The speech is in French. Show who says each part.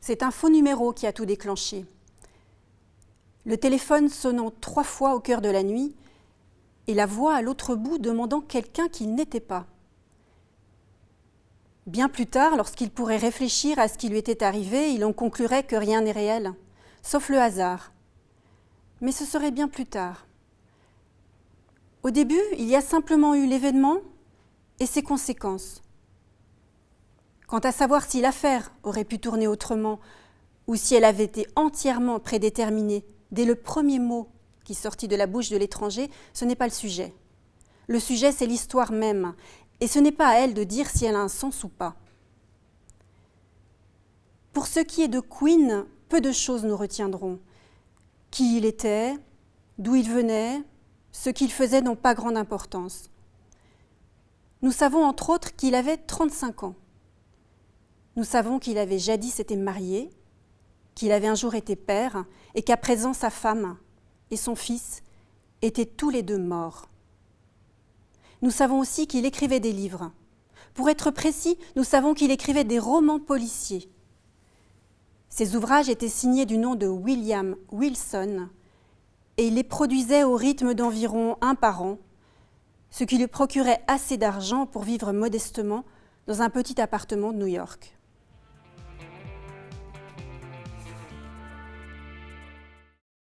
Speaker 1: C'est un faux numéro qui a tout déclenché. Le téléphone sonnant 3 fois au cœur de la nuit et la voix à l'autre bout demandant quelqu'un qu'il n'était pas. Bien plus tard, lorsqu'il pourrait réfléchir à ce qui lui était arrivé, il en conclurait que rien n'est réel, sauf le hasard. Mais ce serait bien plus tard. Au début, il y a simplement eu l'événement et ses conséquences. Quant à savoir si l'affaire aurait pu tourner autrement ou si elle avait été entièrement prédéterminée dès le premier mot qui sortit de la bouche de l'étranger, ce n'est pas le sujet. Le sujet, c'est l'histoire même, et ce n'est pas à elle de dire si elle a un sens ou pas. Pour ce qui est de Quinn, peu de choses nous retiendront. Qui il était, d'où il venait, ce qu'il faisait n'ont pas grande importance. Nous savons entre autres qu'il avait 35 ans. Nous savons qu'il avait jadis été marié, qu'il avait un jour été père et qu'à présent sa femme et son fils étaient tous les deux morts. Nous savons aussi qu'il écrivait des livres. Pour être précis, nous savons qu'il écrivait des romans policiers. Ces ouvrages étaient signés du nom de William Wilson et il les produisait au rythme d'environ 1 par an, ce qui lui procurait assez d'argent pour vivre modestement dans un petit appartement de New York.